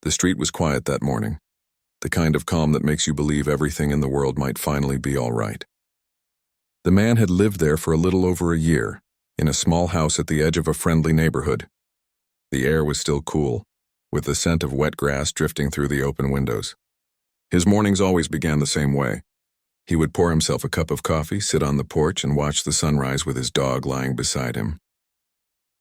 The street was quiet that morning, the kind of calm that makes you believe everything in the world might finally be all right. The man had lived there for a little over a year, in a small house at the edge of a friendly neighborhood. The air was still cool, with the scent of wet grass drifting through the open windows. His mornings always began the same way. He would pour himself a cup of coffee, sit on the porch, and watch the sunrise with his dog lying beside him.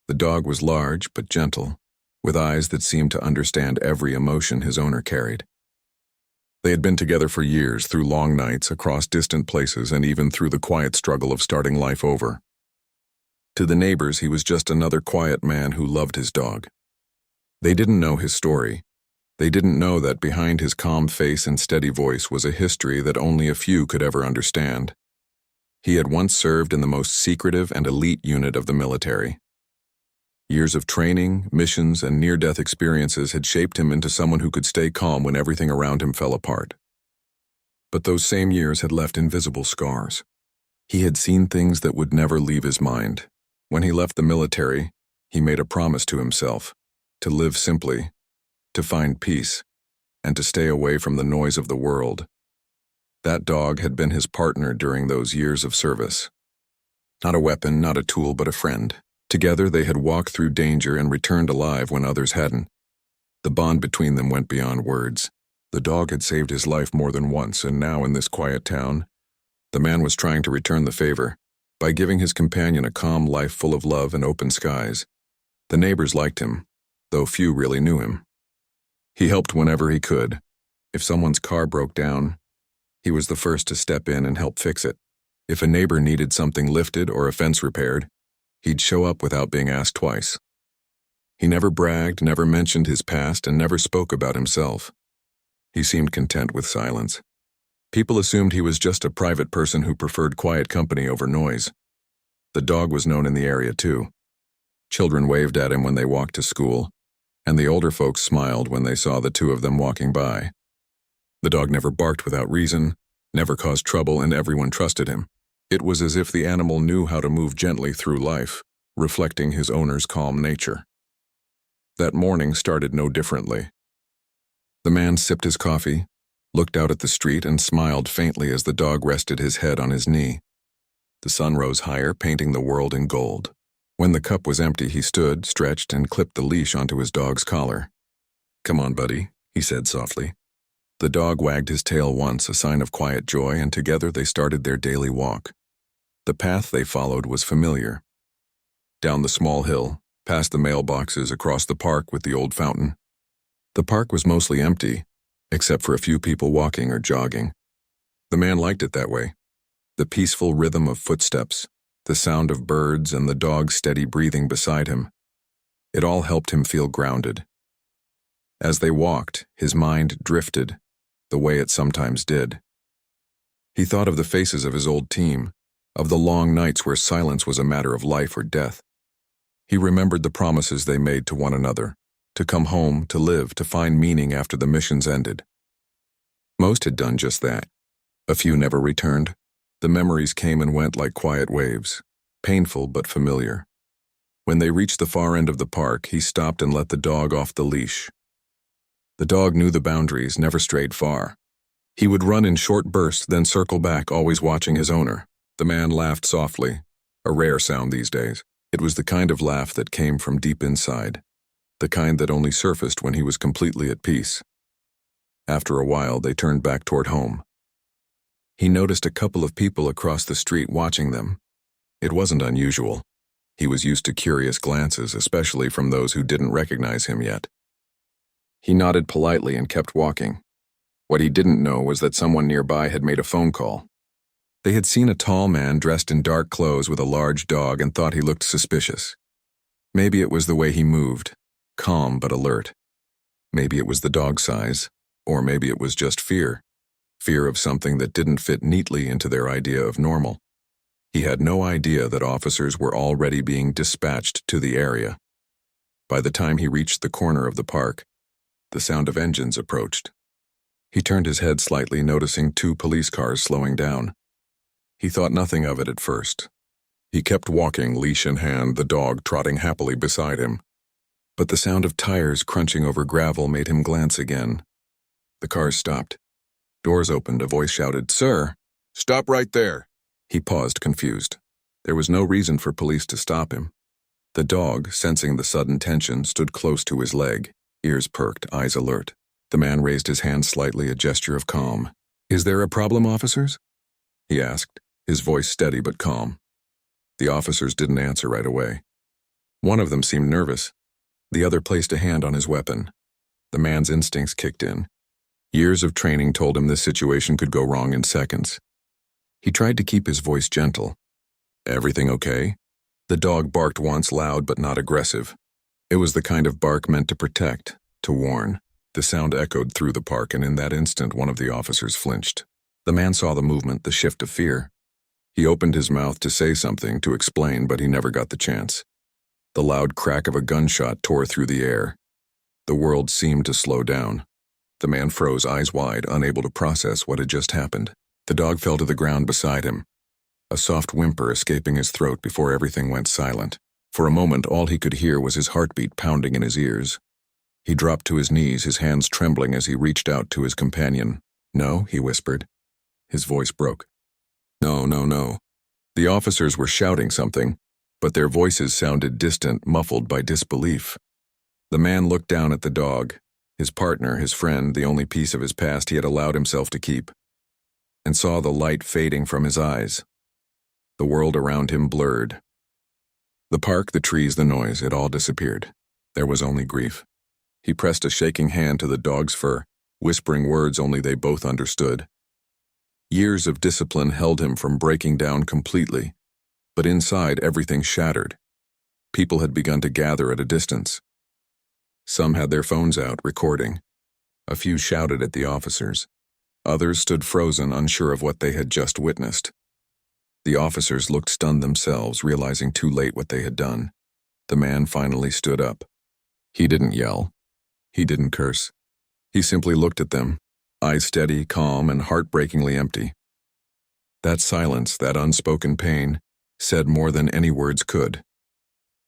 The dog was large but gentle, with eyes that seemed to understand every emotion his owner carried. They had been together for years, through long nights, across distant places, and even through the quiet struggle of starting life over. To the neighbors, he was just another quiet man who loved his dog. They didn't know his story. They didn't know that behind his calm face and steady voice was a history that only a few could ever understand. He had once served in the most secretive and elite unit of the military. Years of training, missions, and near-death experiences had shaped him into someone who could stay calm when everything around him fell apart. But those same years had left invisible scars. He had seen things that would never leave his mind. When he left the military, he made a promise to himself, to live simply, to find peace, and to stay away from the noise of the world. That dog had been his partner during those years of service. Not a weapon, not a tool, but a friend. Together they had walked through danger and returned alive when others hadn't. The bond between them went beyond words. The dog had saved his life more than once, and now in this quiet town, the man was trying to return the favor by giving his companion a calm life full of love and open skies. The neighbors liked him, though few really knew him. He helped whenever he could. If someone's car broke down, he was the first to step in and help fix it. If a neighbor needed something lifted or a fence repaired, he'd show up without being asked twice. He never bragged, never mentioned his past, and never spoke about himself. He seemed content with silence. People assumed he was just a private person who preferred quiet company over noise. The dog was known in the area too. Children waved at him when they walked to school, and the older folks smiled when they saw the two of them walking by. The dog never barked without reason, never caused trouble, and everyone trusted him. It was as if the animal knew how to move gently through life, reflecting his owner's calm nature. That morning started no differently. The man sipped his coffee, looked out at the street, and smiled faintly as the dog rested his head on his knee. The sun rose higher, painting the world in gold. When the cup was empty, he stood, stretched, and clipped the leash onto his dog's collar. "Come on, buddy," he said softly. The dog wagged his tail once, a sign of quiet joy, and together they started their daily walk. The path they followed was familiar. Down the small hill, past the mailboxes, across the park with the old fountain. The park was mostly empty, except for a few people walking or jogging. The man liked it that way. The peaceful rhythm of footsteps, the sound of birds, and the dog's steady breathing beside him. It all helped him feel grounded. As they walked, his mind drifted, the way it sometimes did. He thought of the faces of his old team, of the long nights where silence was a matter of life or death. He remembered the promises they made to one another, to come home, to live, to find meaning after the missions ended. Most had done just that. A few never returned. The memories came and went like quiet waves, painful but familiar. When they reached the far end of the park, he stopped and let the dog off the leash. The dog knew the boundaries, never strayed far. He would run in short bursts, then circle back, always watching his owner. The man laughed softly, a rare sound these days. It was the kind of laugh that came from deep inside, the kind that only surfaced when he was completely at peace. After a while, they turned back toward home. He noticed a couple of people across the street watching them. It wasn't unusual. He was used to curious glances, especially from those who didn't recognize him yet. He nodded politely and kept walking. What he didn't know was that someone nearby had made a phone call. They had seen a tall man dressed in dark clothes with a large dog and thought he looked suspicious. Maybe it was the way he moved, calm but alert. Maybe it was the dog size, or maybe it was just fear of something that didn't fit neatly into their idea of normal. He had no idea that officers were already being dispatched to the area. By the time he reached the corner of the park, the sound of engines approached. He turned his head slightly, noticing 2 police cars slowing down. He thought nothing of it at first. He kept walking, leash in hand, the dog trotting happily beside him. but the sound of tires crunching over gravel made him glance again. The cars stopped. Doors opened, a voice shouted, "Sir!" "Stop right there!" He paused, confused. There was no reason for police to stop him. The dog, sensing the sudden tension, stood close to his leg, ears perked, eyes alert. The man raised his hand slightly, a gesture of calm. "Is there a problem, officers?" he asked, his voice steady but calm. The officers didn't answer right away. One of them seemed nervous. The other placed a hand on his weapon. The man's instincts kicked in. Years of training told him this situation could go wrong in seconds. He tried to keep his voice gentle. "Everything okay?" The dog barked once, loud but not aggressive. It was the kind of bark meant to protect, to warn. The sound echoed through the park, and in that instant one of the officers flinched. The man saw the movement, the shift of fear. He opened his mouth to say something, to explain, but he never got the chance. The loud crack of a gunshot tore through the air. The world seemed to slow down. The man froze, eyes wide, unable to process what had just happened. The dog fell to the ground beside him, a soft whimper escaping his throat before everything went silent. For a moment, all he could hear was his heartbeat pounding in his ears. He dropped to his knees, his hands trembling as he reached out to his companion. "No," he whispered. His voice broke. "No, no, no." The officers were shouting something, but their voices sounded distant, muffled by disbelief. The man looked down at the dog, his partner, his friend, the only piece of his past he had allowed himself to keep, and saw the light fading from his eyes. The world around him blurred. The park, the trees, the noise, it all disappeared. There was only grief. He pressed a shaking hand to the dog's fur, whispering words only they both understood. Years of discipline held him from breaking down completely, but inside everything shattered. People had begun to gather at a distance. Some had their phones out, recording. A few shouted at the officers. Others stood frozen, unsure of what they had just witnessed. The officers looked stunned themselves, realizing too late what they had done. The man finally stood up. He didn't yell. He didn't curse. He simply looked at them, eyes steady, calm, and heartbreakingly empty. That silence, that unspoken pain, said more than any words could.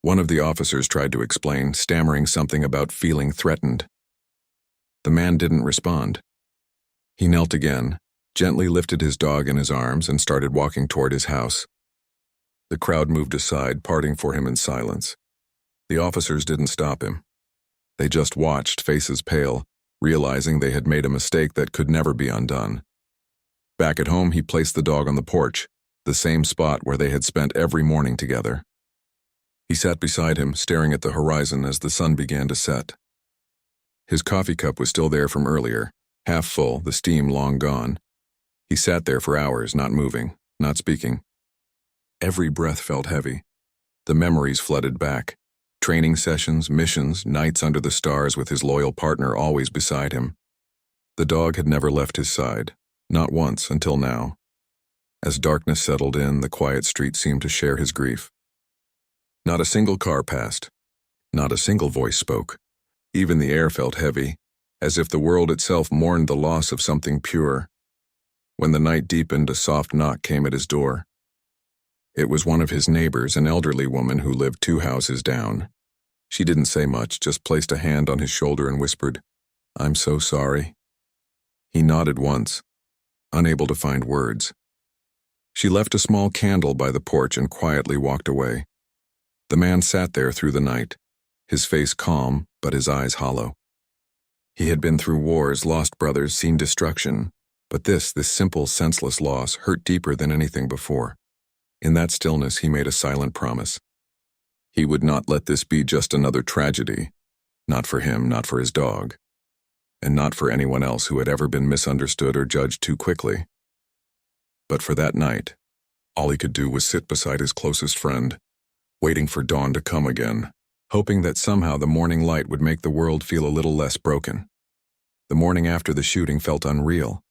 One of the officers tried to explain, stammering something about feeling threatened. The man didn't respond. He knelt again, gently lifted his dog in his arms, and started walking toward his house. The crowd moved aside, parting for him in silence. The officers didn't stop him. They just watched, faces pale, realizing they had made a mistake that could never be undone. Back at home, he placed the dog on the porch, the same spot where they had spent every morning together. He sat beside him, staring at the horizon as the sun began to set. His coffee cup was still there from earlier, half full, the steam long gone. He sat there for hours, not moving, not speaking. Every breath felt heavy. The memories flooded back. Training sessions, missions, nights under the stars with his loyal partner always beside him. The dog had never left his side, not once until now. As darkness settled in, the quiet street seemed to share his grief. Not a single car passed. Not a single voice spoke. Even the air felt heavy, as if the world itself mourned the loss of something pure. When the night deepened, a soft knock came at his door. It was one of his neighbors, an elderly woman who lived 2 houses down. She didn't say much, just placed a hand on his shoulder and whispered, "I'm so sorry." He nodded once, unable to find words. She left a small candle by the porch and quietly walked away. The man sat there through the night, his face calm, but his eyes hollow. He had been through wars, lost brothers, seen destruction, but this simple, senseless loss hurt deeper than anything before. In that stillness, he made a silent promise. He would not let this be just another tragedy, not for him, not for his dog, and not for anyone else who had ever been misunderstood or judged too quickly. But for that night, all he could do was sit beside his closest friend, waiting for dawn to come again, hoping that somehow the morning light would make the world feel a little less broken. The morning after the shooting felt unreal.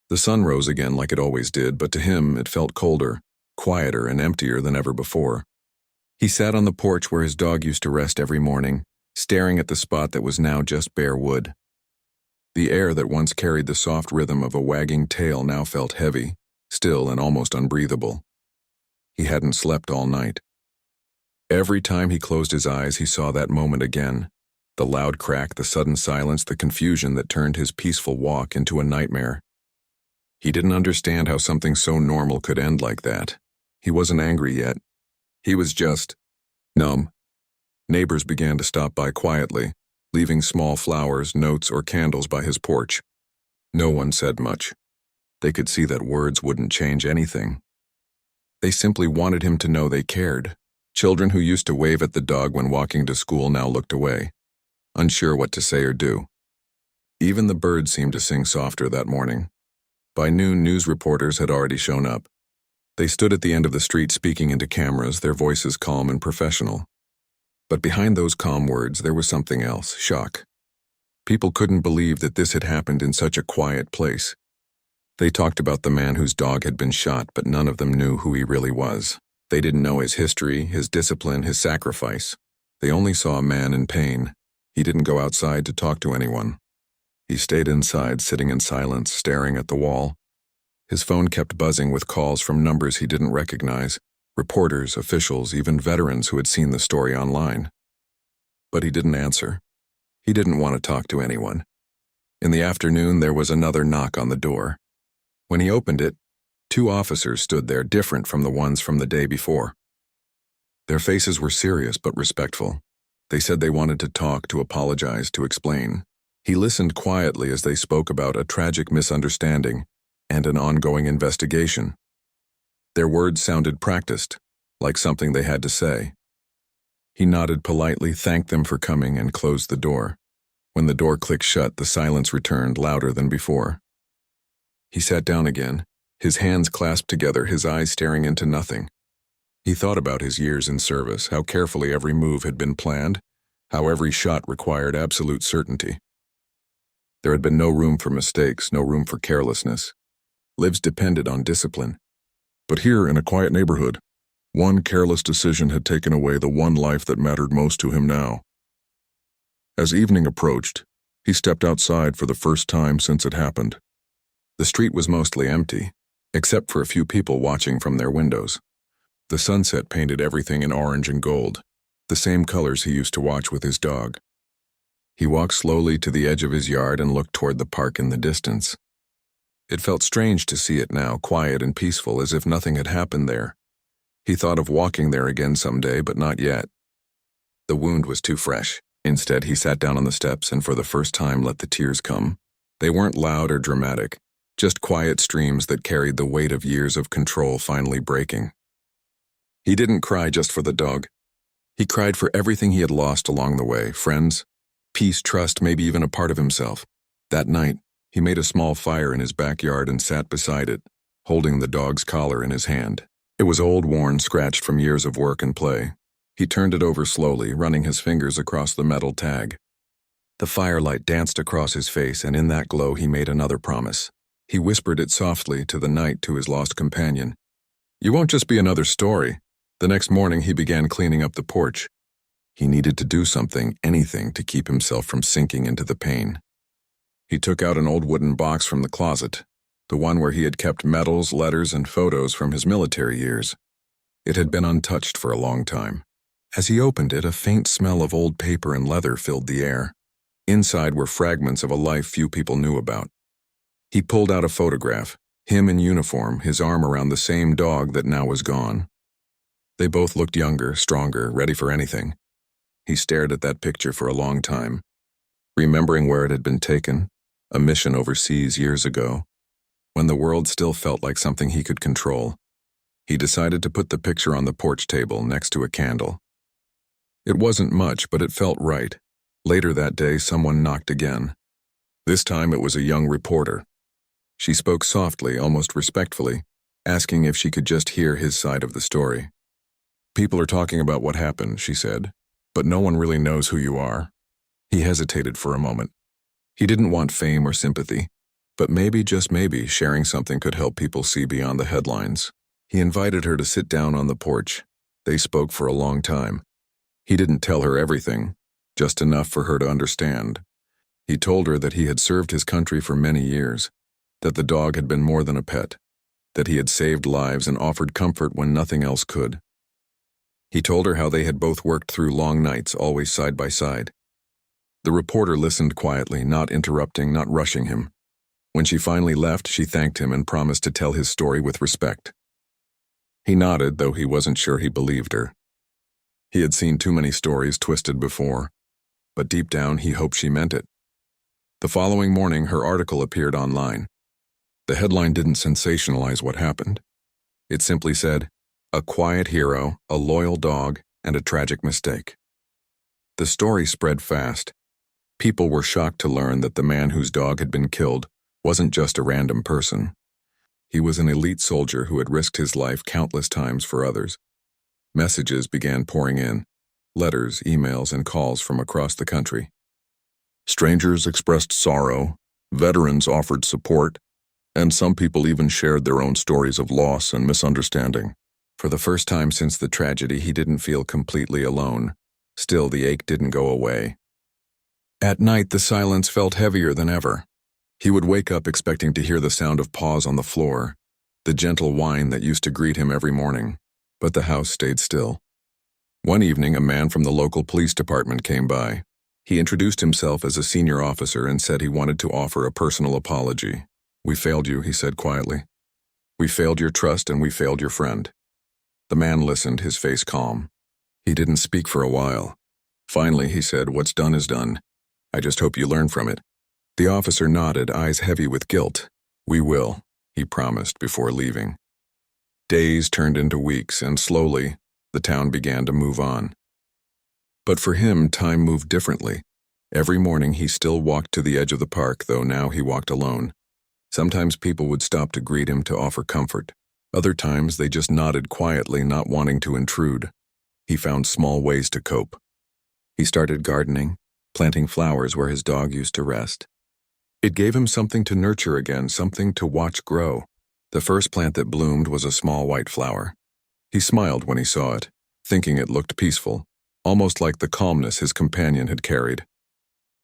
The sun rose again like it always did, but to him it felt colder, quieter, and emptier than ever before. He sat on the porch where his dog used to rest every morning, staring at the spot that was now just bare wood. The air that once carried the soft rhythm of a wagging tail now felt heavy, still and almost unbreathable. He hadn't slept all night. Every time he closed his eyes, he saw that moment again. The loud crack, the sudden silence, the confusion that turned his peaceful walk into a nightmare. He didn't understand how something so normal could end like that. He wasn't angry yet. He was just numb. Neighbors began to stop by quietly, leaving small flowers, notes, or candles by his porch. No one said much. They could see that words wouldn't change anything. They simply wanted him to know they cared. Children who used to wave at the dog when walking to school now looked away, unsure what to say or do. Even the birds seemed to sing softer that morning. By noon, news reporters had already shown up. They stood at the end of the street speaking into cameras, their voices calm and professional. But behind those calm words, there was something else, shock. People couldn't believe that this had happened in such a quiet place. They talked about the man whose dog had been shot, but none of them knew who he really was. They didn't know his history, his discipline, his sacrifice. They only saw a man in pain. He didn't go outside to talk to anyone. He stayed inside, sitting in silence, staring at the wall. His phone kept buzzing with calls from numbers he didn't recognize, reporters, officials, even veterans who had seen the story online. But he didn't answer. He didn't want to talk to anyone. In the afternoon, there was another knock on the door. When he opened it, 2 officers stood there, different from the ones from the day before. Their faces were serious but respectful. They said they wanted to talk, to apologize, to explain. He listened quietly as they spoke about a tragic misunderstanding and an ongoing investigation. Their words sounded practiced, like something they had to say. He nodded politely, thanked them for coming, and closed the door. When the door clicked shut, the silence returned, louder than before. He sat down again, his hands clasped together, his eyes staring into nothing. He thought about his years in service, how carefully every move had been planned, how every shot required absolute certainty. There had been no room for mistakes, no room for carelessness. Lives depended on discipline. But here, in a quiet neighborhood, one careless decision had taken away the one life that mattered most to him now. As evening approached, he stepped outside for the first time since it happened. The street was mostly empty, except for a few people watching from their windows. The sunset painted everything in orange and gold, the same colors he used to watch with his dog. He walked slowly to the edge of his yard and looked toward the park in the distance. It felt strange to see it now, quiet and peaceful, as if nothing had happened there. He thought of walking there again someday, but not yet. The wound was too fresh. Instead, he sat down on the steps and for the first time let the tears come. They weren't loud or dramatic, just quiet streams that carried the weight of years of control finally breaking. He didn't cry just for the dog. He cried for everything he had lost along the way, friends, peace, trust, maybe even a part of himself. That night, he made a small fire in his backyard and sat beside it, holding the dog's collar in his hand. It was old, worn, scratched from years of work and play. He turned it over slowly, running his fingers across the metal tag. The firelight danced across his face, and in that glow he made another promise. He whispered it softly to the night, to his lost companion. "You won't just be another story." The next morning he began cleaning up the porch. He needed to do something, anything, to keep himself from sinking into the pain. He took out an old wooden box from the closet, the one where he had kept medals, letters, and photos from his military years. It had been untouched for a long time. As he opened it, a faint smell of old paper and leather filled the air. Inside were fragments of a life few people knew about. He pulled out a photograph, him in uniform, his arm around the same dog that now was gone. They both looked younger, stronger, ready for anything. He stared at that picture for a long time, remembering where it had been taken, a mission overseas years ago, when the world still felt like something he could control. He decided to put the picture on the porch table next to a candle. It wasn't much, but it felt right. Later that day, someone knocked again. This time it was a young reporter. She spoke softly, almost respectfully, asking if she could just hear his side of the story. "People are talking about what happened," she said, "but no one really knows who you are." He hesitated for a moment. He didn't want fame or sympathy, but maybe, just maybe, sharing something could help people see beyond the headlines. He invited her to sit down on the porch. They spoke for a long time. He didn't tell her everything, just enough for her to understand. He told her that he had served his country for many years, that the dog had been more than a pet, that he had saved lives and offered comfort when nothing else could. He told her how they had both worked through long nights, always side by side. The reporter listened quietly, not interrupting, not rushing him. When she finally left, she thanked him and promised to tell his story with respect. He nodded, though he wasn't sure he believed her. He had seen too many stories twisted before, but deep down he hoped she meant it. The following morning, her article appeared online. The headline didn't sensationalize what happened. It simply said, "A quiet hero, a loyal dog, and a tragic mistake." The story spread fast. People were shocked to learn that the man whose dog had been killed wasn't just a random person. He was an elite soldier who had risked his life countless times for others. Messages began pouring in, letters, emails, and calls from across the country. Strangers expressed sorrow, veterans offered support, and some people even shared their own stories of loss and misunderstanding. For the first time since the tragedy, he didn't feel completely alone. Still, the ache didn't go away. At night, the silence felt heavier than ever. He would wake up expecting to hear the sound of paws on the floor, the gentle whine that used to greet him every morning, but the house stayed still. One evening, a man from the local police department came by. He introduced himself as a senior officer and said he wanted to offer a personal apology. "We failed you," he said quietly. "We failed your trust and we failed your friend." The man listened, his face calm. He didn't speak for a while. Finally, he said, "What's done is done. I just hope you learn from it." The officer nodded, eyes heavy with guilt. "We will," he promised before leaving. Days turned into weeks, and slowly, the town began to move on. But for him, time moved differently. Every morning he still walked to the edge of the park, though now he walked alone. Sometimes people would stop to greet him, to offer comfort. Other times they just nodded quietly, not wanting to intrude. He found small ways to cope. He started gardening, planting flowers where his dog used to rest. It gave him something to nurture again, something to watch grow. The first plant that bloomed was a small white flower. He smiled when he saw it, thinking it looked peaceful, almost like the calmness his companion had carried.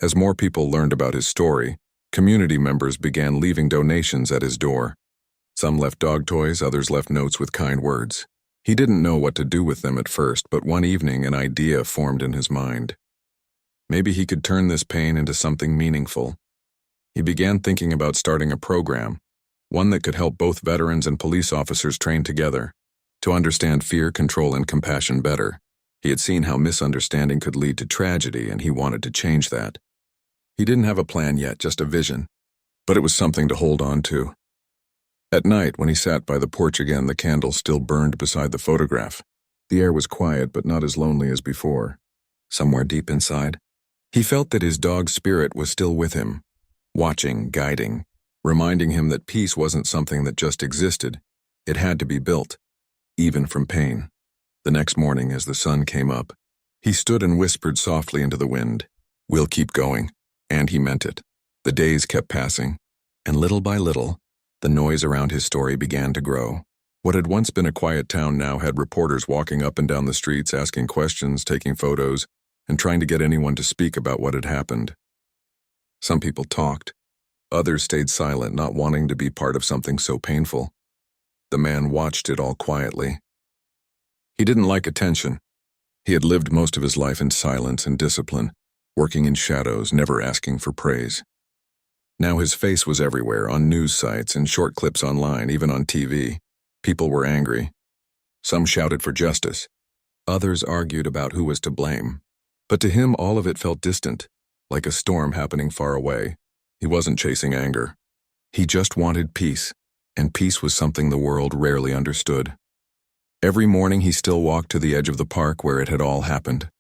As more people learned about his story, community members began leaving donations at his door. Some left dog toys, others left notes with kind words. He didn't know what to do with them at first, but one evening an idea formed in his mind. Maybe he could turn this pain into something meaningful. He began thinking about starting a program, one that could help both veterans and police officers train together, to understand fear, control, and compassion better. He had seen how misunderstanding could lead to tragedy, and he wanted to change that. He didn't have a plan yet, just a vision, but it was something to hold on to. At night, when he sat by the porch again, the candle still burned beside the photograph. The air was quiet, but not as lonely as before. Somewhere deep inside, he felt that his dog's spirit was still with him, watching, guiding, reminding him that peace wasn't something that just existed. It had to be built, even from pain. The next morning, as the sun came up, he stood and whispered softly into the wind, "We'll keep going." And he meant it. The days kept passing, and little by little, the noise around his story began to grow. What had once been a quiet town now had reporters walking up and down the streets, asking questions, taking photos, and trying to get anyone to speak about what had happened. Some people talked. Others stayed silent, not wanting to be part of something so painful. The man watched it all quietly. He didn't like attention. He had lived most of his life in silence and discipline, working in shadows, never asking for praise. Now his face was everywhere, on news sites, in short clips online, even on TV. People were angry. Some shouted for justice. Others argued about who was to blame. But to him, all of it felt distant, like a storm happening far away. He wasn't chasing anger. He just wanted peace, and peace was something the world rarely understood. Every morning he still walked to the edge of the park where it had all happened.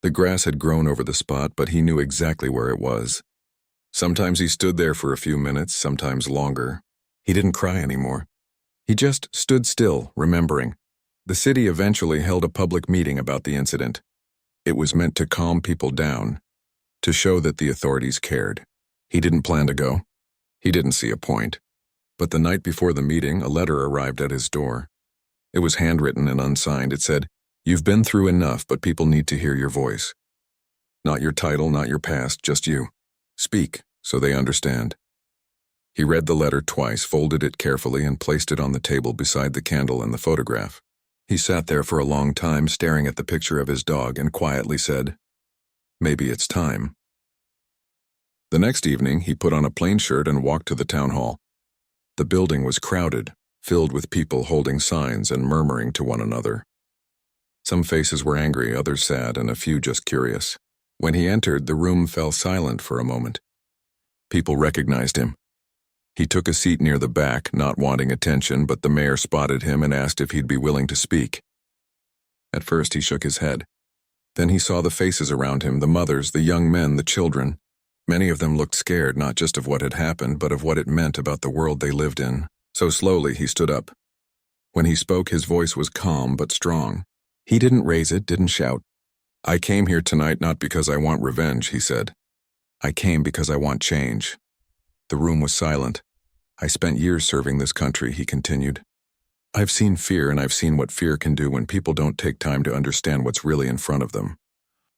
The grass had grown over the spot, but he knew exactly where it was. Sometimes he stood there for a few minutes, sometimes longer. He didn't cry anymore. He just stood still, remembering. The city eventually held a public meeting about the incident. It was meant to calm people down, to show that the authorities cared. He didn't plan to go. He didn't see a point. But the night before the meeting, a letter arrived at his door. It was handwritten and unsigned. It said, "You've been through enough, but people need to hear your voice. Not your title, not your past, just you. Speak, so they understand." He read the letter twice, folded it carefully, and placed it on the table beside the candle and the photograph. He sat there for a long time staring at the picture of his dog and quietly said, "Maybe it's time." The next evening, he put on a plain shirt and walked to the town hall. The building was crowded, filled with people holding signs and murmuring to one another. Some faces were angry, others sad, and a few just curious. When he entered, the room fell silent for a moment. People recognized him. He took a seat near the back, not wanting attention, but the mayor spotted him and asked if he'd be willing to speak. At first, he shook his head. Then he saw the faces around him, the mothers, the young men, the children. Many of them looked scared, not just of what had happened, but of what it meant about the world they lived in. So slowly, he stood up. When he spoke, his voice was calm but strong. He didn't raise it, didn't shout. "I came here tonight not because I want revenge," he said. "I came because I want change." The room was silent. "I spent years serving this country," he continued. "I've seen fear, and I've seen what fear can do when people don't take time to understand what's really in front of them.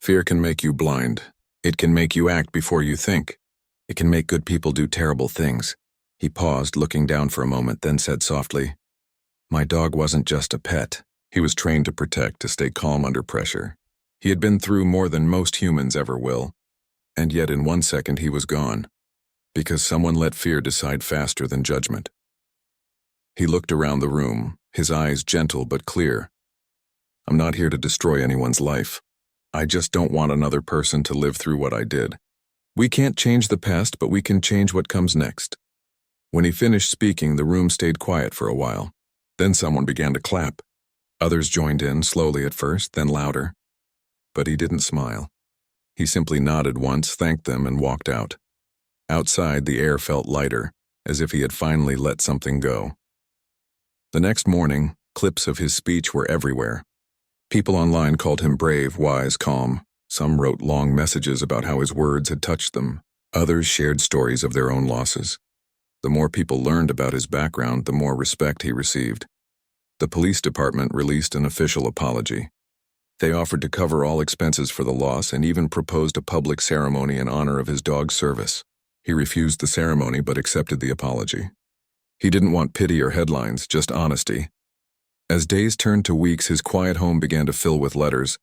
Fear can make you blind. It can make you act before you think. It can make good people do terrible things." He paused, looking down for a moment, then said softly, "My dog wasn't just a pet. He was trained to protect, to stay calm under pressure. He had been through more than most humans ever will. And yet in 1 second he was gone, because someone let fear decide faster than judgment." He looked around the room, his eyes gentle but clear. "I'm not here to destroy anyone's life. I just don't want another person to live through what I did. We can't change the past, but we can change what comes next." When he finished speaking, the room stayed quiet for a while. Then someone began to clap. Others joined in, slowly at first, then louder. But he didn't smile. He simply nodded once, thanked them, and walked out. Outside, the air felt lighter, as if he had finally let something go. The next morning, clips of his speech were everywhere. People online called him brave, wise, calm. Some wrote long messages about how his words had touched them. Others shared stories of their own losses. The more people learned about his background, the more respect he received. The police department released an official apology. They offered to cover all expenses for the loss and even proposed a public ceremony in honor of his dog's service. He refused the ceremony but accepted the apology. He didn't want pity or headlines, just honesty. As days turned to weeks, his quiet home began to fill with letters.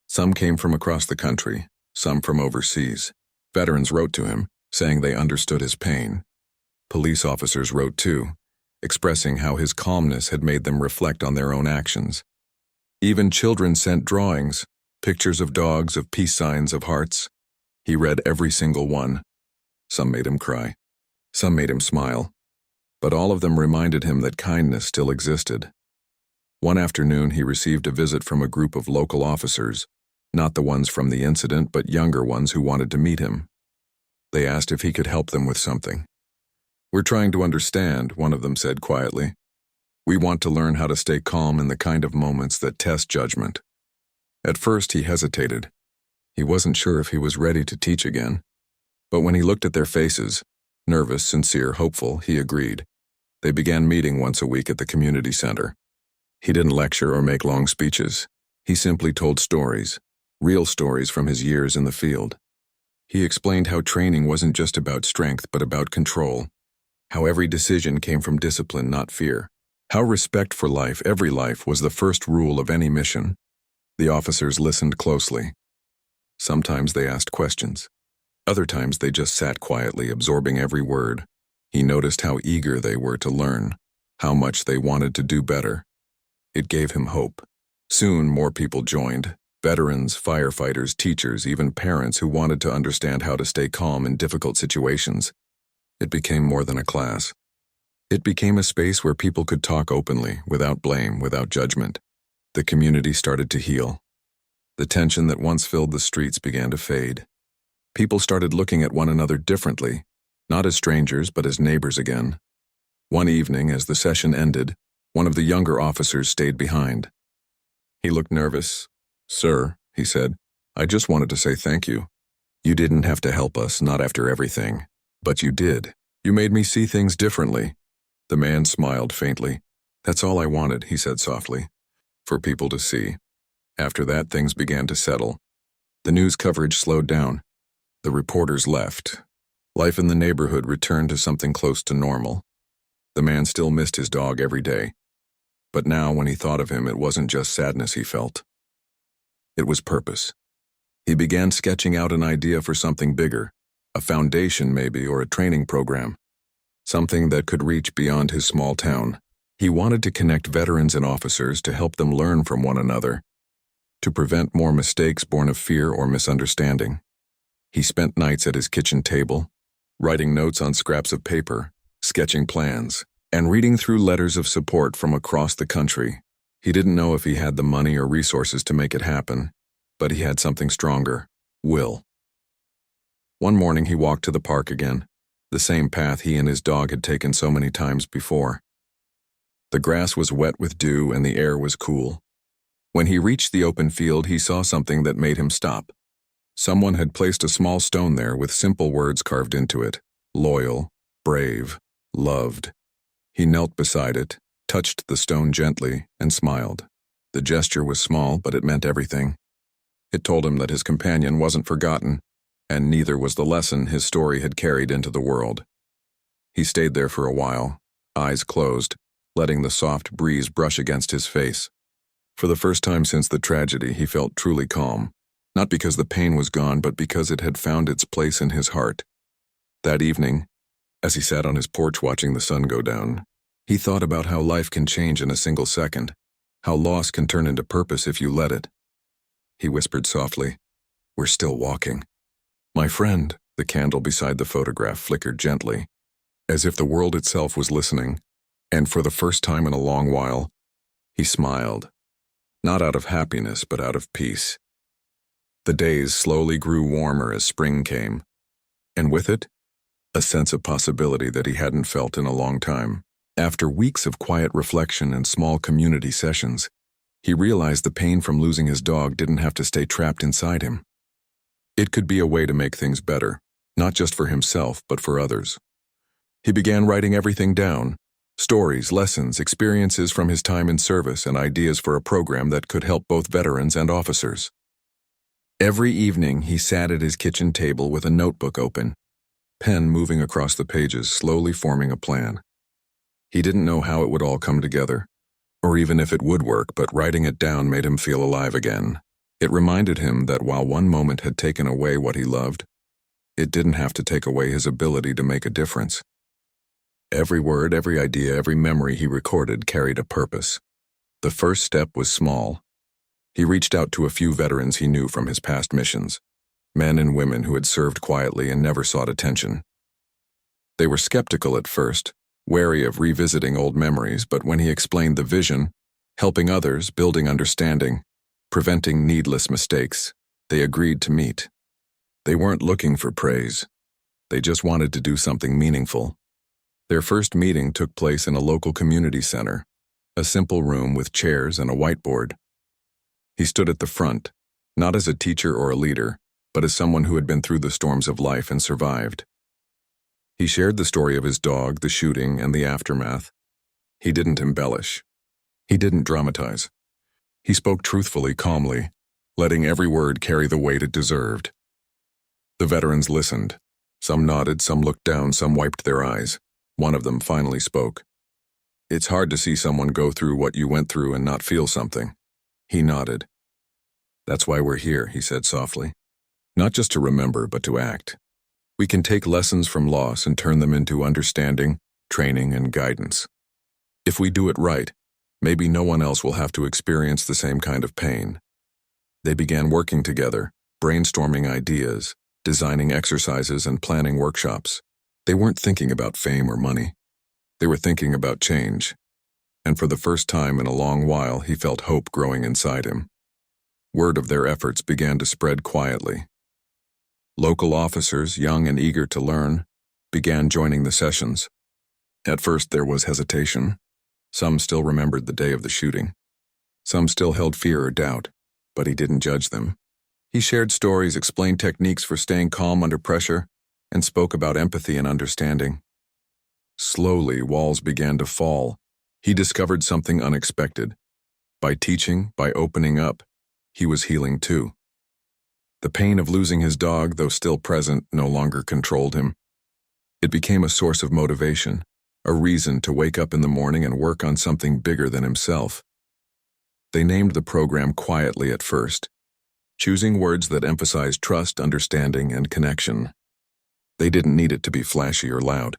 Some came from across the country, some from overseas. Veterans wrote to him, saying they understood his pain. Police officers wrote too, expressing how his calmness had made them reflect on their own actions. Even children sent drawings, pictures of dogs, of peace signs, of hearts. He read every single one. Some made him cry. Some made him smile. But all of them reminded him that kindness still existed. One afternoon, he received a visit from a group of local officers, not the ones from the incident, but younger ones who wanted to meet him. They asked if he could help them with something. "We're trying to understand," one of them said quietly. "We want to learn how to stay calm in the kind of moments that test judgment." At first, he hesitated. He wasn't sure if he was ready to teach again. But when he looked at their faces, nervous, sincere, hopeful, he agreed. They began meeting once a week at the community center. He didn't lecture or make long speeches. He simply told stories, real stories from his years in the field. He explained how training wasn't just about strength, but about control. How every decision came from discipline, not fear. How respect for life, every life, was the first rule of any mission. The officers listened closely. Sometimes they asked questions. Other times they just sat quietly, absorbing every word. He noticed how eager they were to learn, how much they wanted to do better. It gave him hope. Soon more people joined. Veterans, firefighters, teachers, even parents who wanted to understand how to stay calm in difficult situations. It became more than a class. It became a space where people could talk openly, without blame, without judgment. The community started to heal. The tension that once filled the streets began to fade. People started looking at one another differently, not as strangers, but as neighbors again. One evening, as the session ended, one of the younger officers stayed behind. He looked nervous. "Sir," he said, "I just wanted to say thank you. You didn't have to help us, not after everything. But you did. You made me see things differently." The man smiled faintly. "That's all I wanted," he said softly, "for people to see." After that, things began to settle. The news coverage slowed down. The reporters left. Life in the neighborhood returned to something close to normal. The man still missed his dog every day. But now, when he thought of him, it wasn't just sadness he felt. It was purpose. He began sketching out an idea for something bigger, a foundation maybe, or a training program, something that could reach beyond his small town. He wanted to connect veterans and officers to help them learn from one another, to prevent more mistakes born of fear or misunderstanding. He spent nights at his kitchen table, writing notes on scraps of paper, sketching plans, and reading through letters of support from across the country. He didn't know if he had the money or resources to make it happen, but he had something stronger: will. One morning he walked to the park again, the same path he and his dog had taken so many times before. The grass was wet with dew and the air was cool. When he reached the open field, he saw something that made him stop. Someone had placed a small stone there with simple words carved into it: loyal, brave, loved. He knelt beside it, touched the stone gently, and smiled. The gesture was small, but it meant everything. It told him that his companion wasn't forgotten, and neither was the lesson his story had carried into the world. He stayed there for a while, eyes closed, letting the soft breeze brush against his face. For the first time since the tragedy, he felt truly calm, not because the pain was gone, but because it had found its place in his heart. That evening, as he sat on his porch watching the sun go down, he thought about how life can change in a single second, how loss can turn into purpose if you let it. He whispered softly, "We're still walking." "My friend," the candle beside the photograph flickered gently, as if the world itself was listening, and for the first time in a long while, he smiled, not out of happiness but out of peace. The days slowly grew warmer as spring came, and with it, a sense of possibility that he hadn't felt in a long time. After weeks of quiet reflection and small community sessions, he realized the pain from losing his dog didn't have to stay trapped inside him. It could be a way to make things better, not just for himself, but for others. He began writing everything down: stories, lessons, experiences from his time in service, and ideas for a program that could help both veterans and officers. Every evening, he sat at his kitchen table with a notebook open, pen moving across the pages, slowly forming a plan. He didn't know how it would all come together, or even if it would work, but writing it down made him feel alive again. It reminded him that while one moment had taken away what he loved, it didn't have to take away his ability to make a difference. Every word, every idea, every memory he recorded carried a purpose. The first step was small. He reached out to a few veterans he knew from his past missions, men and women who had served quietly and never sought attention. They were skeptical at first, wary of revisiting old memories, but when he explained the vision, helping others, building understanding, preventing needless mistakes, they agreed to meet. They weren't looking for praise. They just wanted to do something meaningful. Their first meeting took place in a local community center, a simple room with chairs and a whiteboard. He stood at the front, not as a teacher or a leader, but as someone who had been through the storms of life and survived. He shared the story of his dog, the shooting, and the aftermath. He didn't embellish. He didn't dramatize. He spoke truthfully, calmly, letting every word carry the weight it deserved. The veterans listened. Some nodded, some looked down, some wiped their eyes. One of them finally spoke. "It's hard to see someone go through what you went through and not feel something." He nodded. "That's why we're here," he said softly. "Not just to remember, but to act. We can take lessons from loss and turn them into understanding, training, and guidance. If we do it right, maybe no one else will have to experience the same kind of pain." They began working together, brainstorming ideas, designing exercises, and planning workshops. They weren't thinking about fame or money. They were thinking about change. And for the first time in a long while, he felt hope growing inside him. Word of their efforts began to spread quietly. Local officers, young and eager to learn, began joining the sessions. At first there was hesitation. Some still remembered the day of the shooting. Some still held fear or doubt, but he didn't judge them. He shared stories, explained techniques for staying calm under pressure, and spoke about empathy and understanding. Slowly, walls began to fall. He discovered something unexpected. By teaching, by opening up, he was healing too. The pain of losing his dog, though still present, no longer controlled him. It became a source of motivation, a reason to wake up in the morning and work on something bigger than himself. They named the program quietly at first, choosing words that emphasized trust, understanding, and connection. They didn't need it to be flashy or loud.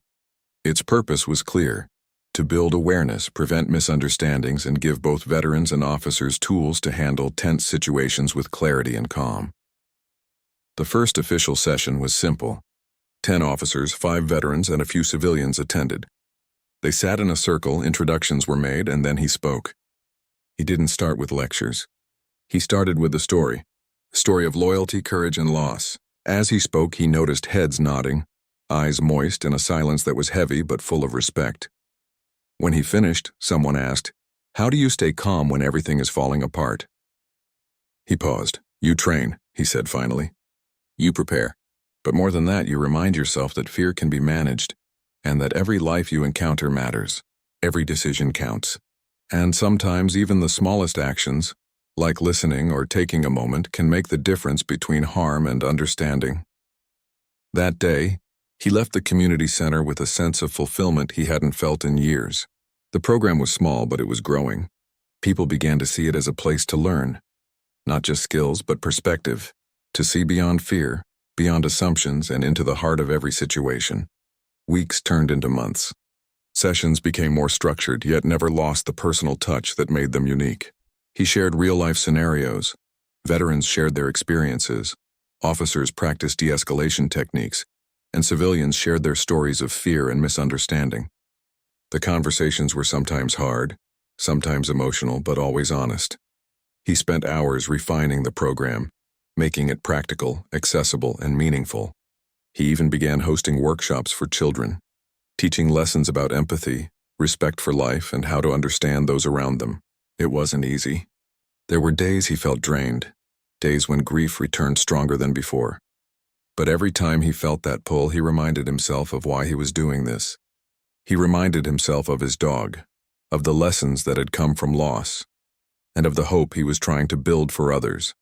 Its purpose was clear: to build awareness, prevent misunderstandings, and give both veterans and officers tools to handle tense situations with clarity and calm. The first official session was simple. 10 officers, 5 veterans, and a few civilians attended. They sat in a circle, introductions were made, and then he spoke. He didn't start with lectures. He started with a story of loyalty, courage, and loss. As he spoke, he noticed heads nodding, eyes moist, and a silence that was heavy but full of respect. When he finished, someone asked, "How do you stay calm when everything is falling apart?" He paused. "You train," he said finally. "You prepare. But more than that, you remind yourself that fear can be managed, and that every life you encounter matters. Every decision counts. And sometimes even the smallest actions, like listening or taking a moment, can make the difference between harm and understanding." That day, he left the community center with a sense of fulfillment he hadn't felt in years. The program was small, but it was growing. People began to see it as a place to learn, not just skills, but perspective, to see beyond fear, beyond assumptions, and into the heart of every situation. Weeks turned into months. Sessions became more structured, yet never lost the personal touch that made them unique. He shared real-life scenarios. Veterans shared their experiences. Officers practiced de-escalation techniques, and civilians shared their stories of fear and misunderstanding. The conversations were sometimes hard, sometimes emotional, but always honest. He spent hours refining the program, making it practical, accessible, and meaningful. He even began hosting workshops for children, teaching lessons about empathy, respect for life, and how to understand those around them. It wasn't easy. There were days he felt drained, days when grief returned stronger than before. But every time he felt that pull, he reminded himself of why he was doing this. He reminded himself of his dog, of the lessons that had come from loss, and of the hope he was trying to build for others.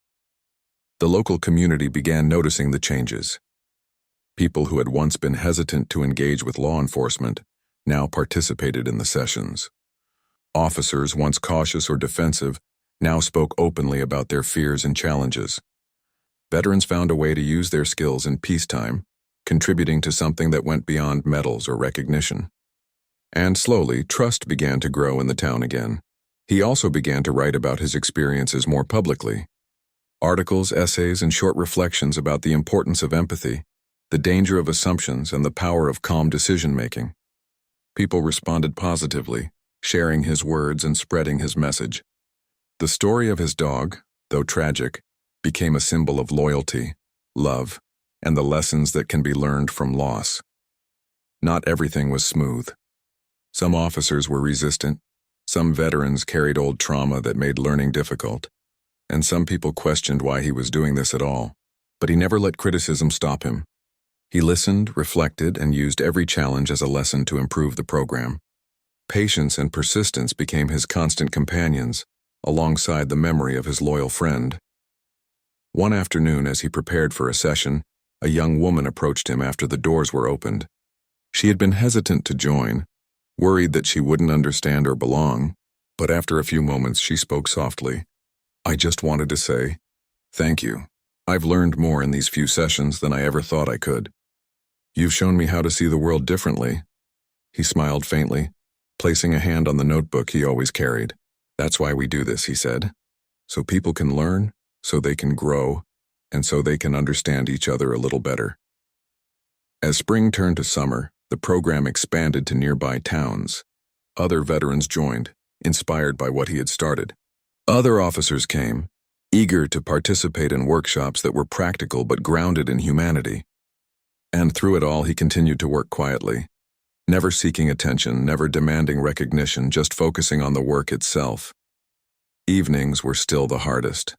The local community began noticing the changes. People who had once been hesitant to engage with law enforcement now participated in the sessions. Officers, once cautious or defensive, now spoke openly about their fears and challenges. Veterans found a way to use their skills in peacetime, contributing to something that went beyond medals or recognition. And slowly, trust began to grow in the town again. He also began to write about his experiences more publicly. Articles, essays, and short reflections about the importance of empathy, the danger of assumptions, and the power of calm decision-making. People responded positively, sharing his words and spreading his message. The story of his dog, though tragic, became a symbol of loyalty, love, and the lessons that can be learned from loss. Not everything was smooth. Some officers were resistant, some veterans carried old trauma that made learning difficult, and some people questioned why he was doing this at all. But he never let criticism stop him. He listened, reflected, and used every challenge as a lesson to improve the program. Patience and persistence became his constant companions, alongside the memory of his loyal friend. One afternoon, as he prepared for a session, a young woman approached him after the doors were opened. She had been hesitant to join, worried that she wouldn't understand or belong, but after a few moments she spoke softly. "I just wanted to say, thank you. I've learned more in these few sessions than I ever thought I could. You've shown me how to see the world differently." He smiled faintly, placing a hand on the notebook he always carried. "That's why we do this," he said. "So people can learn, so they can grow, and so they can understand each other a little better." As spring turned to summer, the program expanded to nearby towns. Other veterans joined, inspired by what he had started. Other officers came, eager to participate in workshops that were practical but grounded in humanity. And through it all, he continued to work quietly, never seeking attention, never demanding recognition, just focusing on the work itself. Evenings were still the hardest.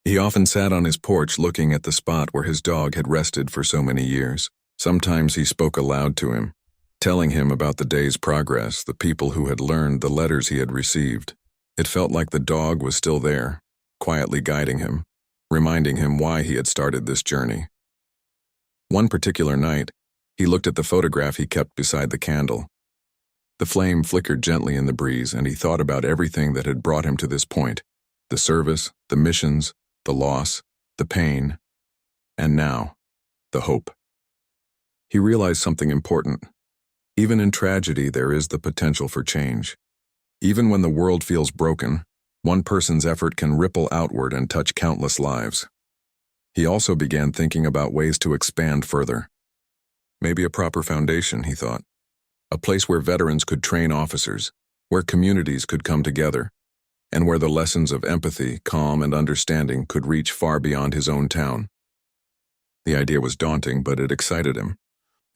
He often sat on his porch looking at the spot where his dog had rested for so many years. Sometimes he spoke aloud to him, telling him about the day's progress, the people who had learned, the letters he had received. It felt like the dog was still there, quietly guiding him, reminding him why he had started this journey. One particular night, he looked at the photograph he kept beside the candle. The flame flickered gently in the breeze, and he thought about everything that had brought him to this point: the service, the missions, the loss, the pain, and now, the hope. He realized something important. Even in tragedy, there is the potential for change. Even when the world feels broken, one person's effort can ripple outward and touch countless lives. He also began thinking about ways to expand further. Maybe a proper foundation, he thought. A place where veterans could train officers, where communities could come together, and where the lessons of empathy, calm, and understanding could reach far beyond his own town. The idea was daunting, but it excited him.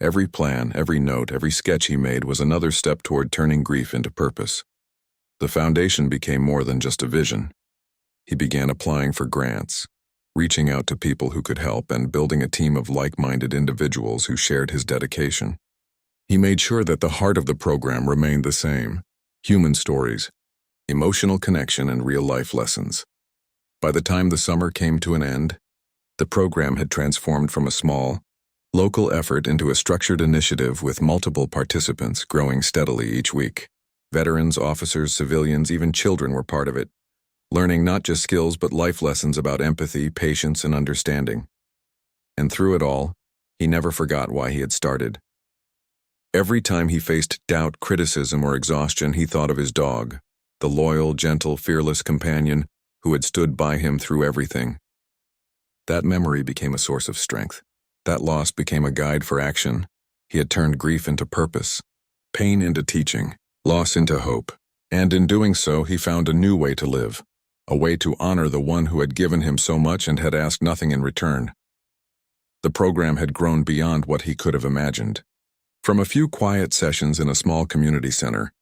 Every plan, every note, every sketch he made was another step toward turning grief into purpose. The foundation became more than just a vision. He began applying for grants, reaching out to people who could help, and building a team of like-minded individuals who shared his dedication. He made sure that the heart of the program remained the same: human stories, emotional connection, and real-life lessons. By the time the summer came to an end, the program had transformed from a small, local effort into a structured initiative with multiple participants growing steadily each week. Veterans, officers, civilians, even children were part of it, learning not just skills but life lessons about empathy, patience, and understanding. And through it all, he never forgot why he had started. Every time he faced doubt, criticism, or exhaustion, he thought of his dog, the loyal, gentle, fearless companion who had stood by him through everything. That memory became a source of strength. That loss became a guide for action. He had turned grief into purpose, pain into teaching, loss into hope. And in doing so, he found a new way to live, a way to honor the one who had given him so much and had asked nothing in return. The program had grown beyond what he could have imagined. From a few quiet sessions in a small community center,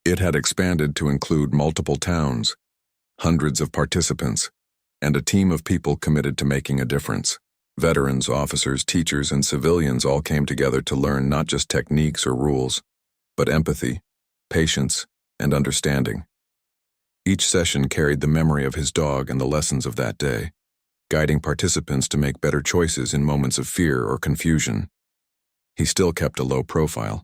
it had expanded to include multiple towns, hundreds of participants, and a team of people committed to making a difference. Veterans, officers, teachers, and civilians all came together to learn not just techniques or rules, but empathy, patience, and understanding. Each session carried the memory of his dog and the lessons of that day, guiding participants to make better choices in moments of fear or confusion. He still kept a low profile.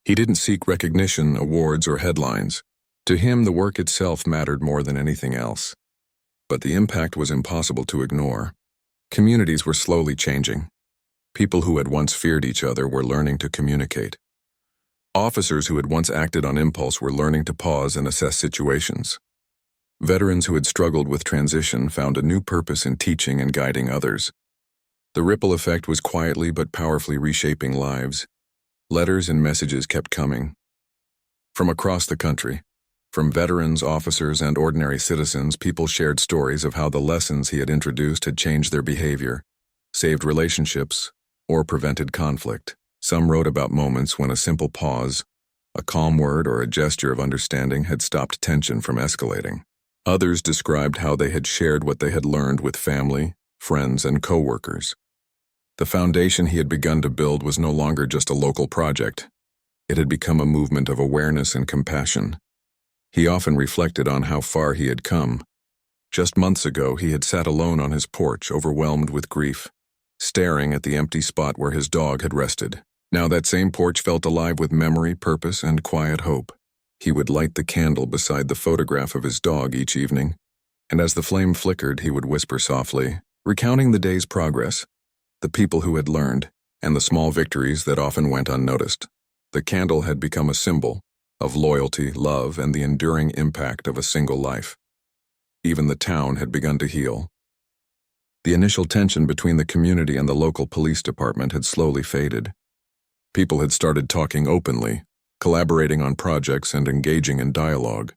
He didn't seek recognition, awards, or headlines. To him, the work itself mattered more than anything else. But the impact was impossible to ignore. Communities were slowly changing. People who had once feared each other were learning to communicate. Officers who had once acted on impulse were learning to pause and assess situations. Veterans who had struggled with transition found a new purpose in teaching and guiding others. The ripple effect was quietly but powerfully reshaping lives. Letters and messages kept coming. From across the country, from veterans, officers, and ordinary citizens, people shared stories of how the lessons he had introduced had changed their behavior, saved relationships, or prevented conflict. Some wrote about moments when a simple pause, a calm word, or a gesture of understanding had stopped tension from escalating. Others described how they had shared what they had learned with family, friends, and co-workers. The foundation he had begun to build was no longer just a local project. It had become a movement of awareness and compassion. He often reflected on how far he had come. Just months ago, he had sat alone on his porch, overwhelmed with grief, staring at the empty spot where his dog had rested. Now that same porch felt alive with memory, purpose, and quiet hope. He would light the candle beside the photograph of his dog each evening, and as the flame flickered, he would whisper softly, recounting the day's progress, the people who had learned, and the small victories that often went unnoticed. The candle had become a symbol of loyalty, love, and the enduring impact of a single life. Even the town had begun to heal. The initial tension between the community and the local police department had slowly faded. People had started talking openly, collaborating on projects, and engaging in dialogue.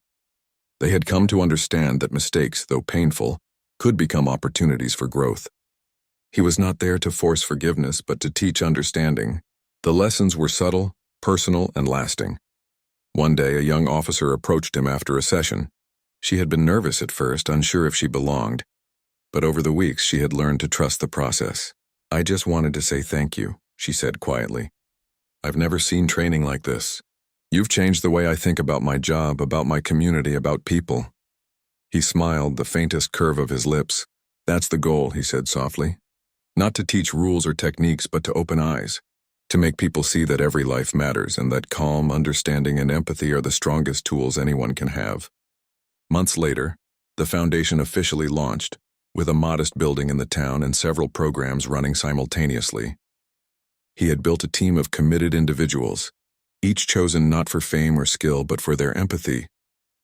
They had come to understand that mistakes, though painful, could become opportunities for growth. He was not there to force forgiveness, but to teach understanding. The lessons were subtle, personal, and lasting. One day, a young officer approached him after a session. She had been nervous at first, unsure if she belonged, but over the weeks she had learned to trust the process. "I just wanted to say thank you," she said quietly. "I've never seen training like this. You've changed the way I think about my job, about my community, about people." He smiled, the faintest curve of his lips. "That's the goal," he said softly. "Not to teach rules or techniques, but to open eyes. to make people see that every life matters and that calm, understanding, and empathy are the strongest tools anyone can have. Months later, the foundation officially launched, with a modest building in the town and several programs running simultaneously. He had built a team of committed individuals, each chosen not for fame or skill but for their empathy,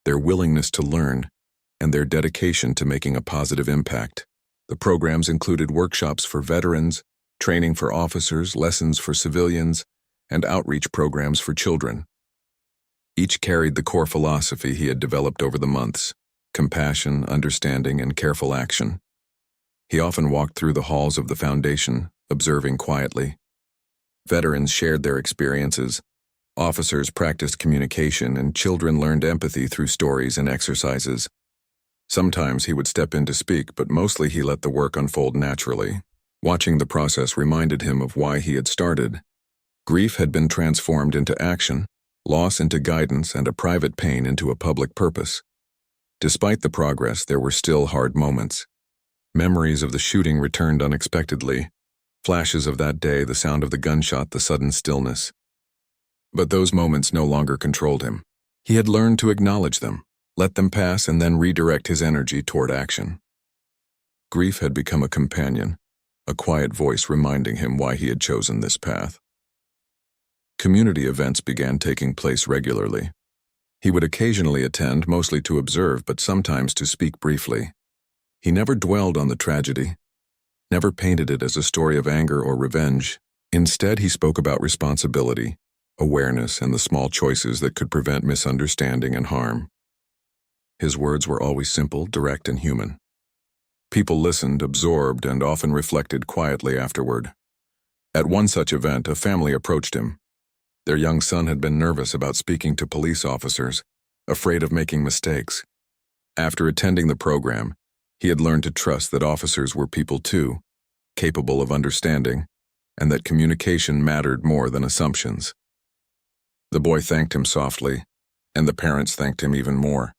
their willingness to learn, and their dedication to making a positive impact. The programs included workshops for veterans, training for officers, lessons for civilians, and outreach programs for children. Each carried the core philosophy he had developed over the months: compassion, understanding, and careful action. He often walked through the halls of the foundation, observing quietly. Veterans shared their experiences, officers practiced communication, and children learned empathy through stories and exercises. Sometimes he would step in to speak, but mostly he let the work unfold naturally. Watching the process reminded him of why he had started. Grief had been transformed into action, loss into guidance, and a private pain into a public purpose. Despite the progress, there were still hard moments. Memories of the shooting returned unexpectedly. Flashes of that day, the sound of the gunshot, the sudden stillness. But those moments no longer controlled him. He had learned to acknowledge them, let them pass, and then redirect his energy toward action. Grief had become a companion, a quiet voice reminding him why he had chosen this path. Community events began taking place regularly. He would occasionally attend, mostly to observe, but sometimes to speak briefly. He never dwelled on the tragedy, never painted it as a story of anger or revenge. Instead, he spoke about responsibility, awareness, and the small choices that could prevent misunderstanding and harm. His words were always simple, direct, and human. People listened, absorbed, and often reflected quietly afterward. At one such event, a family approached him. Their young son had been nervous about speaking to police officers, afraid of making mistakes. After attending the program, he had learned to trust that officers were people too, capable of understanding, and that communication mattered more than assumptions. The boy thanked him softly, and the parents thanked him even more.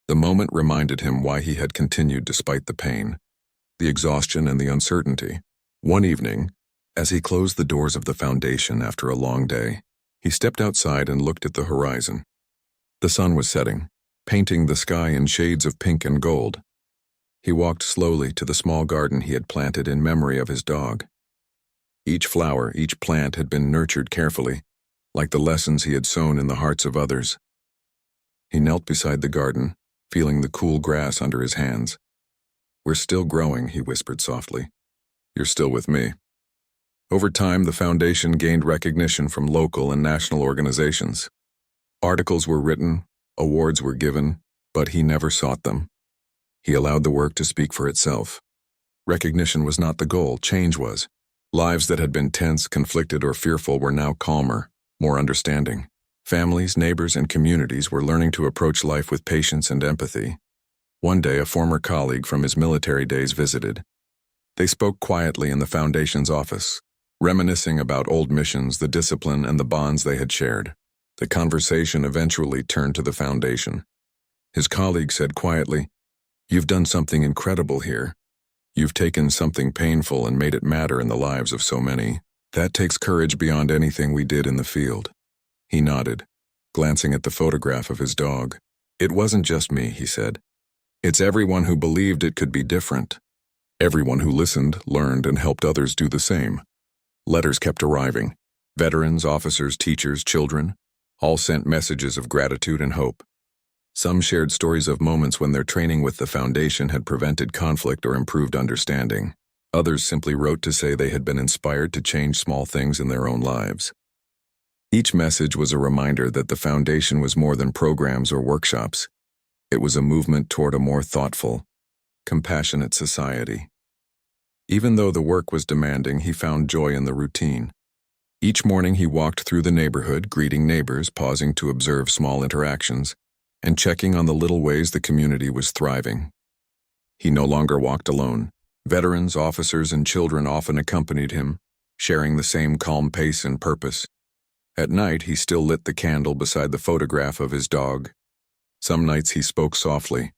The moment reminded him why he had continued despite the pain, the exhaustion, and the uncertainty. One evening, as he closed the doors of the foundation after a long day, he stepped outside and looked at the horizon. The sun was setting, painting the sky in shades of pink and gold. He walked slowly to the small garden he had planted in memory of his dog. Each flower, each plant had been nurtured carefully, like the lessons he had sown in the hearts of others. He knelt beside the garden, feeling the cool grass under his hands. "We're still growing," he whispered softly. "You're still with me." Over time, the foundation gained recognition from local and national organizations. Articles were written, awards were given, but he never sought them. He allowed the work to speak for itself. Recognition was not the goal, change was. Lives that had been tense, conflicted, or fearful were now calmer, more understanding. Families, neighbors, and communities were learning to approach life with patience and empathy. One day, a former colleague from his military days visited. They spoke quietly in the foundation's office, reminiscing about old missions, the discipline, and the bonds they had shared. The conversation eventually turned to the foundation. His colleague said quietly, "You've done something incredible here. You've taken something painful and made it matter in the lives of so many. That takes courage beyond anything we did in the field." He nodded, glancing at the photograph of his dog. "It wasn't just me," he said. "It's everyone who believed it could be different. Everyone who listened, learned, and helped others do the same." Letters kept arriving. Veterans, officers, teachers, children, all sent messages of gratitude and hope. Some shared stories of moments when their training with the foundation had prevented conflict or improved understanding. Others simply wrote to say they had been inspired to change small things in their own lives. Each message was a reminder that the foundation was more than programs or workshops. It was a movement toward a more thoughtful, compassionate society. Even though the work was demanding, he found joy in the routine. Each morning he walked through the neighborhood, greeting neighbors, pausing to observe small interactions, and checking on the little ways the community was thriving. He no longer walked alone. Veterans, officers, and children often accompanied him, sharing the same calm pace and purpose. At night, he still lit the candle beside the photograph of his dog. Some nights he spoke softly,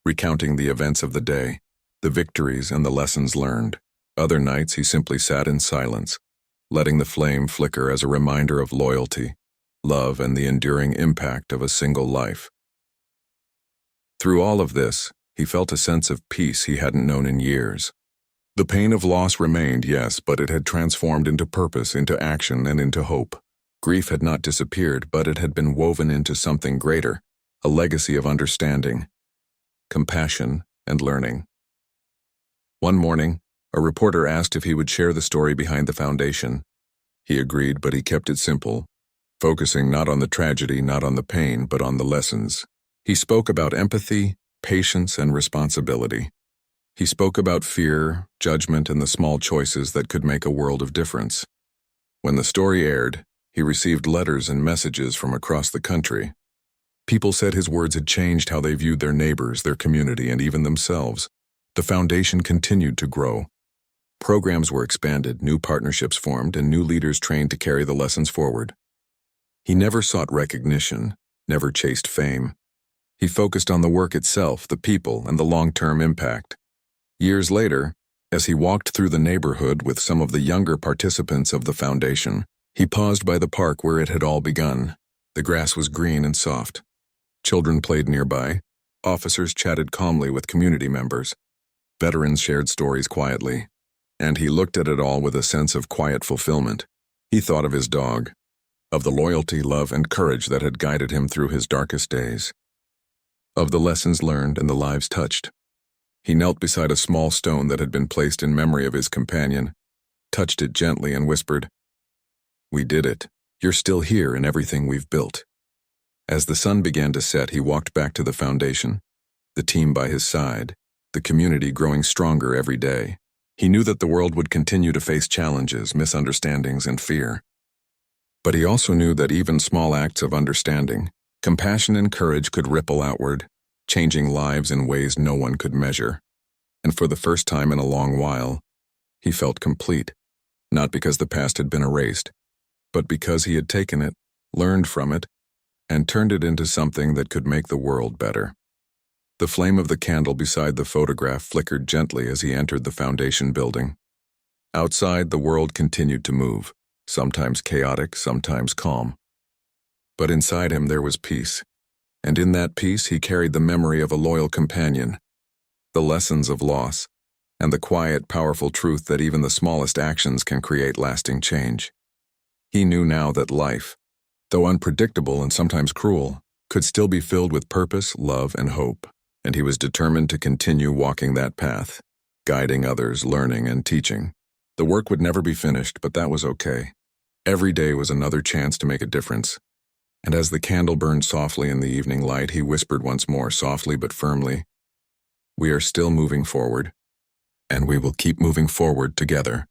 recounting the events of the day, the victories, and the lessons learned. Other nights he simply sat in silence, letting the flame flicker as a reminder of loyalty, love, and the enduring impact of a single life. Through all of this, he felt a sense of peace he hadn't known in years. The pain of loss remained, yes, but it had transformed into purpose, into action, and into hope. Grief had not disappeared, but it had been woven into something greater, a legacy of understanding, compassion, and learning. One morning, a reporter asked if he would share the story behind the foundation. He agreed, but he kept it simple, focusing not on the tragedy, not on the pain, but on the lessons. He spoke about empathy, patience, and responsibility. He spoke about fear, judgment, and the small choices that could make a world of difference. When the story aired, he received letters and messages from across the country. People said his words had changed how they viewed their neighbors, their community, and even themselves. The foundation continued to grow. Programs were expanded, new partnerships formed, and new leaders trained to carry the lessons forward. He never sought recognition, never chased fame. He focused on the work itself, the people, and the long-term impact. Years later, as he walked through the neighborhood with some of the younger participants of the foundation, he paused by the park where it had all begun. The grass was green and soft. Children played nearby. Officers chatted calmly with community members. Veterans shared stories quietly. And he looked at it all with a sense of quiet fulfillment. He thought of his dog, of the loyalty, love, and courage that had guided him through his darkest days, of the lessons learned and the lives touched. He knelt beside a small stone that had been placed in memory of his companion, touched it gently and whispered, "We did it. You're still here in everything we've built." As the sun began to set, he walked back to the foundation, the team by his side, the community growing stronger every day. He knew that the world would continue to face challenges, misunderstandings, and fear. But he also knew that even small acts of understanding, compassion, and courage could ripple outward, changing lives in ways no one could measure. And for the first time in a long while, he felt complete, not because the past had been erased, but because he had taken it, learned from it, and turned it into something that could make the world better. The flame of the candle beside the photograph flickered gently as he entered the foundation building. Outside, the world continued to move, sometimes chaotic, sometimes calm. But inside him there was peace. And in that peace he carried the memory of a loyal companion, the lessons of loss, and the quiet, powerful truth that even the smallest actions can create lasting change. He knew now that life, though unpredictable and sometimes cruel, could still be filled with purpose, love, and hope, and he was determined to continue walking that path, guiding others, learning, and teaching. The work would never be finished, but that was okay. Every day was another chance to make a difference. And as the candle burned softly in the evening light, he whispered once more, softly but firmly, "We are still moving forward, and we will keep moving forward together."